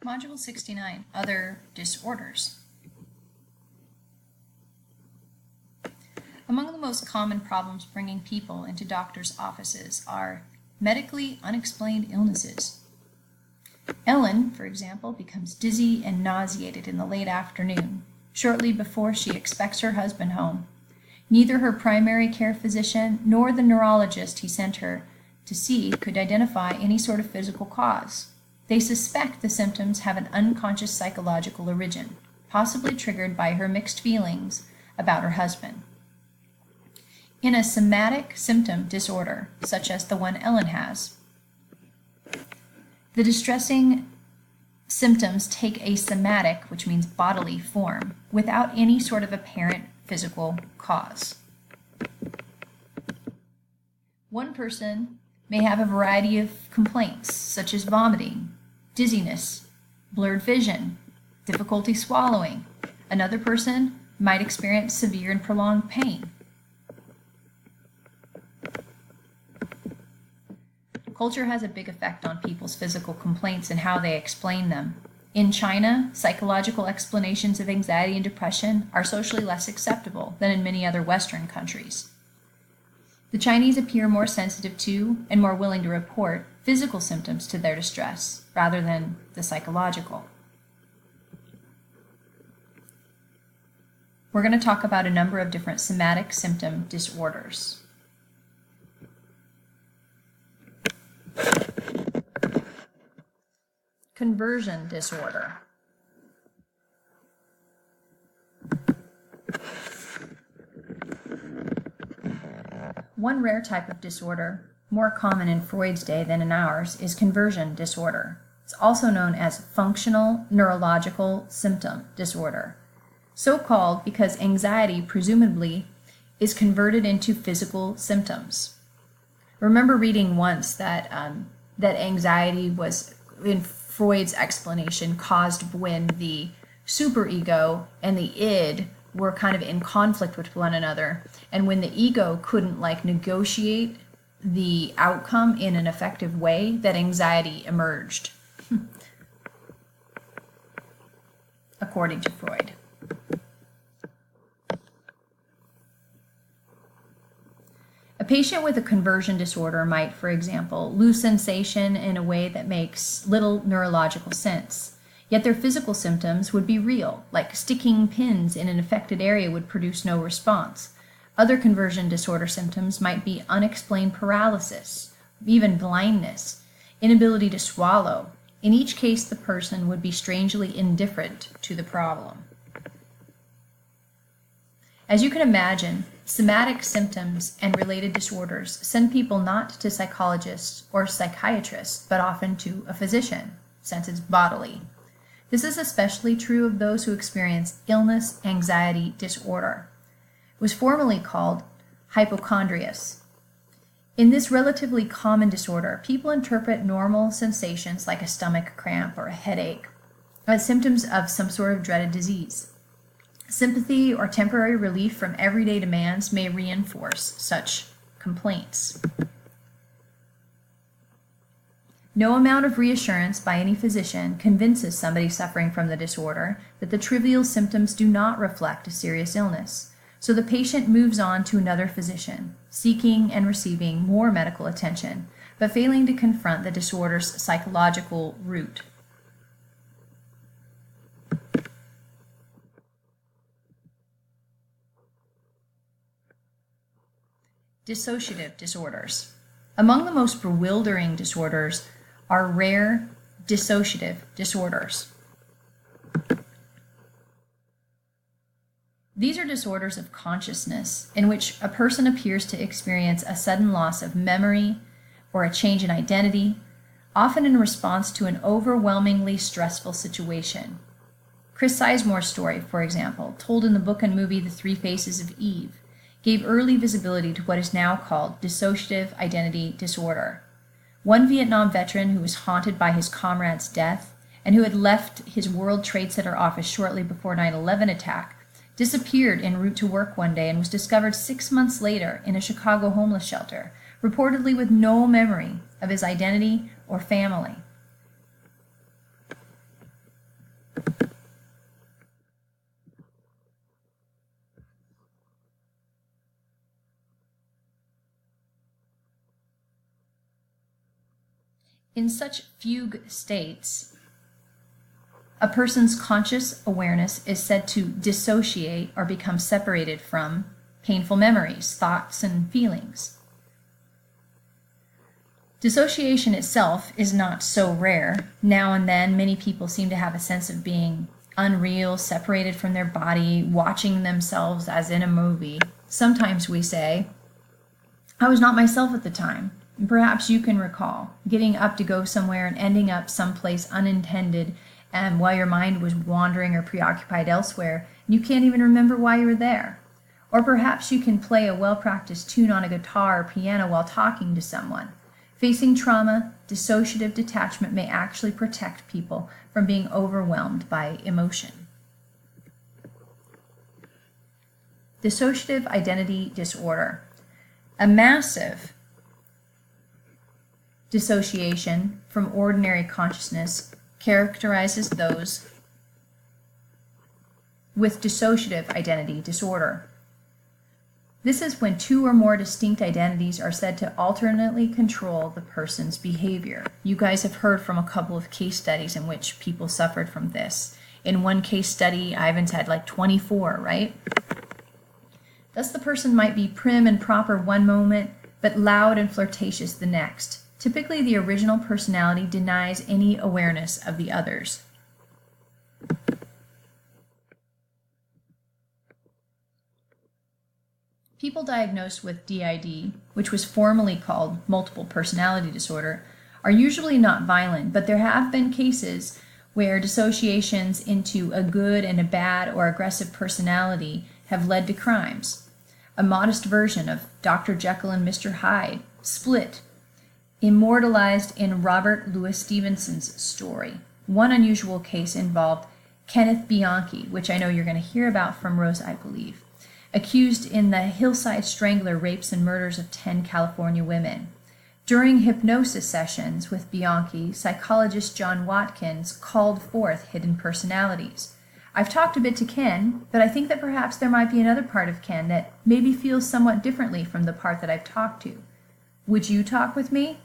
Module 69, Other Disorders. Among the most common problems bringing people into doctors' offices are medically unexplained illnesses. Ellen, for example, becomes dizzy and nauseated in the late afternoon, shortly before she expects her husband home. Neither her primary care physician nor the neurologist he sent her to see could identify any sort of physical cause. They suspect the symptoms have an unconscious psychological origin, possibly triggered by her mixed feelings about her husband. In a somatic symptom disorder, such as the one Ellen has, the distressing symptoms take a somatic, which means bodily, form, without any sort of apparent physical cause. One person may have a variety of complaints, such as vomiting, dizziness, blurred vision, difficulty swallowing. Another person might experience severe and prolonged pain. Culture has a big effect on people's physical complaints and how they explain them. In China, psychological explanations of anxiety and depression are socially less acceptable than in many other Western countries. The Chinese appear more sensitive to and more willing to report physical symptoms to their distress rather than the psychological. We're going to talk about a number of different somatic symptom disorders. Conversion disorder. One rare type of disorder, more common in Freud's day than in ours, is conversion disorder. It's also known as functional neurological symptom disorder. So called because anxiety presumably is converted into physical symptoms. Remember reading once that anxiety was, in Freud's explanation, caused when the superego and the id were kind of in conflict with one another, and when the ego couldn't negotiate the outcome in an effective way, that anxiety emerged, according to Freud. A patient with a conversion disorder might, for example, lose sensation in a way that makes little neurological sense. Yet their physical symptoms would be real, like sticking pins in an affected area would produce no response. Other conversion disorder symptoms might be unexplained paralysis, even blindness, inability to swallow. In each case, the person would be strangely indifferent to the problem. As you can imagine, somatic symptoms and related disorders send people not to psychologists or psychiatrists, but often to a physician, since it's bodily. This is especially true of those who experience illness anxiety disorder. It was formerly called hypochondrias. In this relatively common disorder, people interpret normal sensations like a stomach cramp or a headache as symptoms of some sort of dreaded disease. Sympathy or temporary relief from everyday demands may reinforce such complaints. No amount of reassurance by any physician convinces somebody suffering from the disorder that the trivial symptoms do not reflect a serious illness, so the patient moves on to another physician, seeking and receiving more medical attention, but failing to confront the disorder's psychological root. Dissociative disorders. Among the most bewildering disorders are rare dissociative disorders. These are disorders of consciousness in which a person appears to experience a sudden loss of memory or a change in identity, often in response to an overwhelmingly stressful situation. Chris Sizemore's story, for example, told in the book and movie The Three Faces of Eve, gave early visibility to what is now called dissociative identity disorder. One Vietnam veteran who was haunted by his comrade's death and who had left his World Trade Center office shortly before 9/11 attack disappeared en route to work one day and was discovered 6 months later in a Chicago homeless shelter, reportedly with no memory of his identity or family. In such fugue states, a person's conscious awareness is said to dissociate or become separated from painful memories, thoughts, and feelings. Dissociation itself is not so rare. Now and then, many people seem to have a sense of being unreal, separated from their body, watching themselves as in a movie. Sometimes we say, I was not myself at the time. And perhaps you can recall getting up to go somewhere and ending up someplace unintended, and while your mind was wandering or preoccupied elsewhere, you can't even remember why you were there. Or perhaps you can play a well-practiced tune on a guitar or piano while talking to someone. Facing trauma, dissociative detachment may actually protect people from being overwhelmed by emotion. Dissociative identity disorder. A massive dissociation from ordinary consciousness characterizes those with dissociative identity disorder. This is when two or more distinct identities are said to alternately control the person's behavior. You guys have heard from a couple of case studies in which people suffered from this. In one case study, Ivan's had like 24, right? Thus, the person might be prim and proper one moment, but loud and flirtatious the next. Typically, the original personality denies any awareness of the others. People diagnosed with DID, which was formerly called multiple personality disorder, are usually not violent, but there have been cases where dissociations into a good and a bad or aggressive personality have led to crimes. A modest version of Dr. Jekyll and Mr. Hyde, Split, immortalized in Robert Louis Stevenson's story. One unusual case involved Kenneth Bianchi, which I know you're going to hear about from Rose, I believe, accused in the Hillside Strangler rapes and murders of 10 California women. During hypnosis sessions with Bianchi, psychologist John Watkins called forth hidden personalities. I've talked a bit to Ken, but I think that perhaps there might be another part of Ken that maybe feels somewhat differently from the part that I've talked to. Would you talk with me?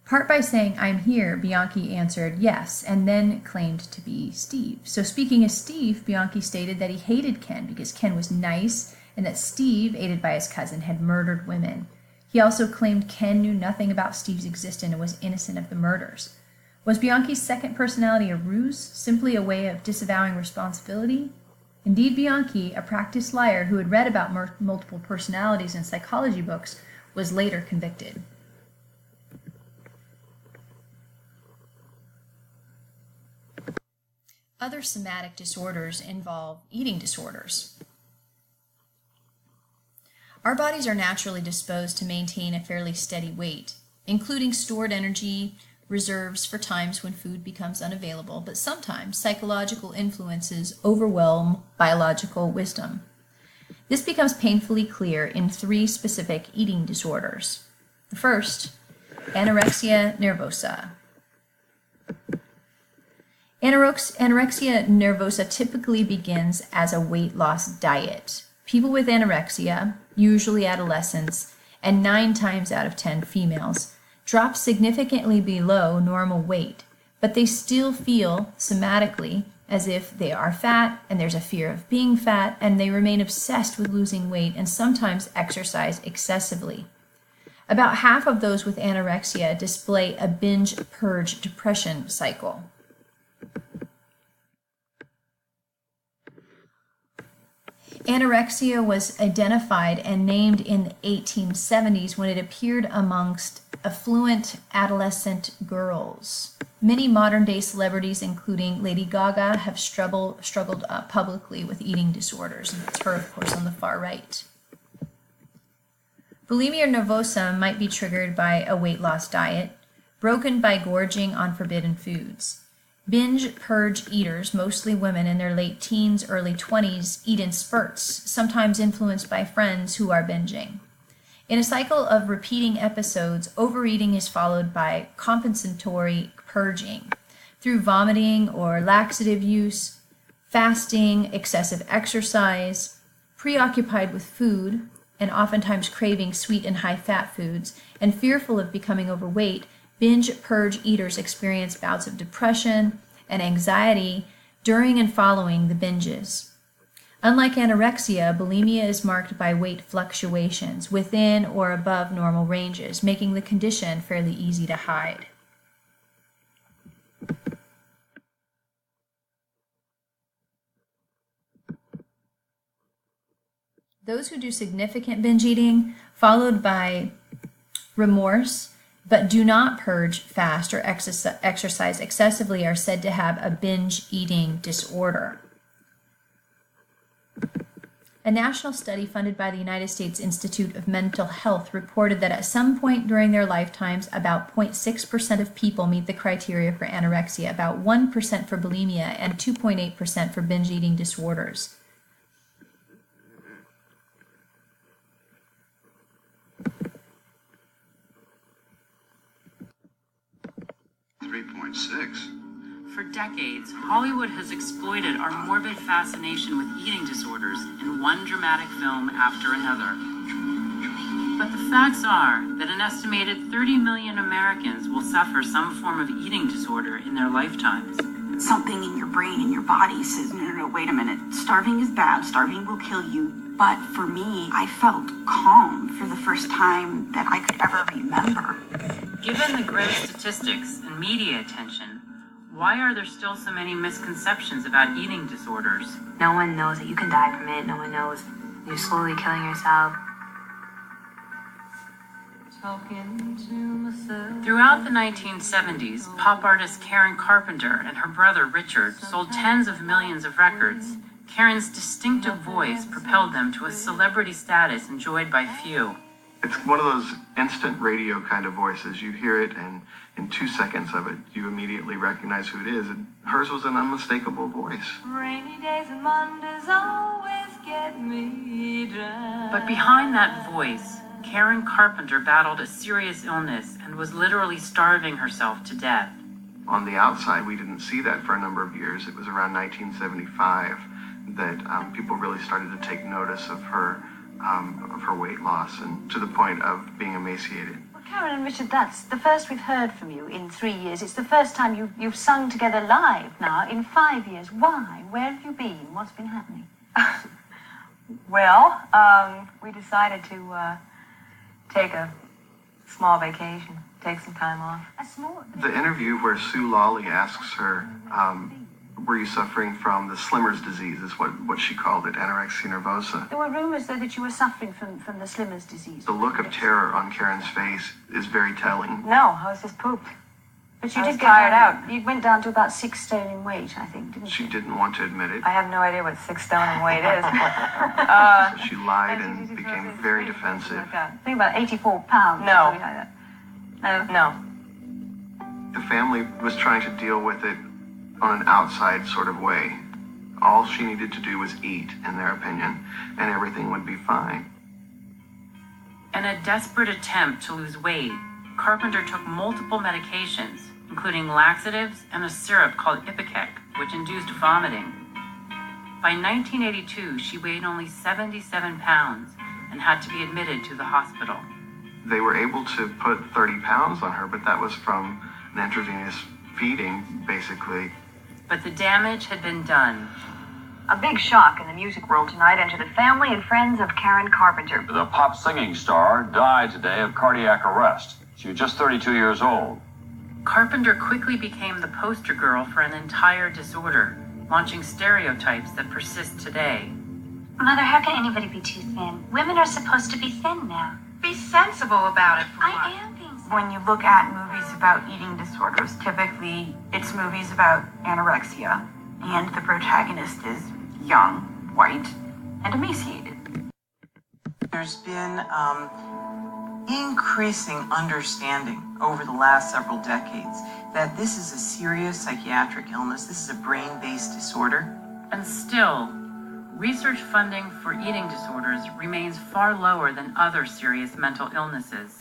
Part by saying, I'm here, Bianchi answered yes, and then claimed to be Steve. So speaking as Steve, Bianchi stated that he hated Ken because Ken was nice and that Steve, aided by his cousin, had murdered women. He also claimed Ken knew nothing about Steve's existence and was innocent of the murders. Was Bianchi's second personality a ruse, simply a way of disavowing responsibility? Indeed, Bianchi, a practiced liar who had read about multiple personalities in psychology books, was later convicted. Other somatic disorders involve eating disorders. Our bodies are naturally disposed to maintain a fairly steady weight, including stored energy reserves for times when food becomes unavailable, but sometimes psychological influences overwhelm biological wisdom. This becomes painfully clear in 3 specific eating disorders. The first, anorexia nervosa. Anorexia nervosa typically begins as a weight loss diet. People with anorexia, usually adolescents, and 9 times out of 10 females, drop significantly below normal weight, but they still feel somatically as if they are fat, and there's a fear of being fat, and they remain obsessed with losing weight and sometimes exercise excessively. About half of those with anorexia display a binge-purge depression cycle. Anorexia was identified and named in the 1870s when it appeared amongst affluent adolescent girls. Many modern-day celebrities, including Lady Gaga, have struggled publicly with eating disorders, and that's her, of course, on the far right. Bulimia nervosa might be triggered by a weight loss diet, broken by gorging on forbidden foods. Binge purge eaters, mostly women in their late teens, early 20s, eat in spurts, sometimes influenced by friends who are binging. In a cycle of repeating episodes, overeating is followed by compensatory purging through vomiting or laxative use, fasting, excessive exercise, preoccupied with food, and oftentimes craving sweet and high-fat foods, and fearful of becoming overweight, binge-purge eaters experience bouts of depression and anxiety during and following the binges. Unlike anorexia, bulimia is marked by weight fluctuations within or above normal ranges, making the condition fairly easy to hide. Those who do significant binge eating, followed by remorse, but do not purge fast or exercise excessively, are said to have a binge eating disorder. A national study funded by the United States Institute of Mental Health reported that at some point during their lifetimes, about 0.6% of people meet the criteria for anorexia, about 1% for bulimia, and 2.8% for binge eating disorders. 3.6. For decades, Hollywood has exploited our morbid fascination with eating disorders in one dramatic film after another. But the facts are that an estimated 30 million Americans will suffer some form of eating disorder in their lifetimes. Something in your brain and your body says, no, wait a minute. Starving is bad. Starving will kill you. But for me, I felt calm for the first time that I could ever remember. Given the gross statistics and media attention, why are there still so many misconceptions about eating disorders? No one knows that you can die from it. No one knows you're slowly killing yourself. Throughout the 1970s, pop artist Karen Carpenter and her brother Richard sold tens of millions of records. Karen's distinctive voice propelled them to a celebrity status enjoyed by few. It's one of those instant radio kind of voices. You hear it, and in 2 seconds of it, you immediately recognize who it is. And hers was an unmistakable voice. Rainy days and Mondays always get me down. But behind that voice, Karen Carpenter battled a serious illness and was literally starving herself to death. On the outside, we didn't see that for a number of years. It was around 1975 that people really started to take notice of her weight loss, and to the point of being emaciated. Well, Karen and Richard, that's the first we've heard from you in 3 years. It's the first time you've sung together live now in 5 years. Why? Where have you been? What's been happening? Well, we decided to take a small vacation, take some time off. A small... The interview where Sue Lawley asks her, were you suffering from the Slimmer's disease, is what she called it, anorexia nervosa. There were rumors, though, that you were suffering from the Slimmer's disease. The look of terror on Karen's face is very telling. No, I was just pooped. But you I did was get tired down, out. You went down to about 6 stone in weight, I think, didn't She you? didn't want to admit it. I have no idea what 6 stone in weight is. So she lied and became very defensive. I think about 84 pounds. No. Something like that. No. The family was trying to deal with it on an outside sort of way. All she needed to do was eat, in their opinion, and everything would be fine. In a desperate attempt to lose weight, Carpenter took multiple medications, including laxatives and a syrup called Ipecac, which induced vomiting. By 1982, she weighed only 77 pounds and had to be admitted to the hospital. They were able to put 30 pounds on her, but that was from an intravenous feeding, basically. But the damage had been done. A big shock in the music world tonight and to the family and friends of Karen Carpenter. The pop singing star died today of cardiac arrest. She was just 32 years old. Carpenter quickly became the poster girl for an entire disorder, launching stereotypes that persist today. Mother, how can anybody be too thin? Women are supposed to be thin now. Be sensible about it for once. I am being When you look at movies about eating disorders, typically it's movies about anorexia, and the protagonist is young, white, and emaciated. There's been increasing understanding over the last several decades that this is a serious psychiatric illness. This is a brain-based disorder. And still, research funding for eating disorders remains far lower than other serious mental illnesses.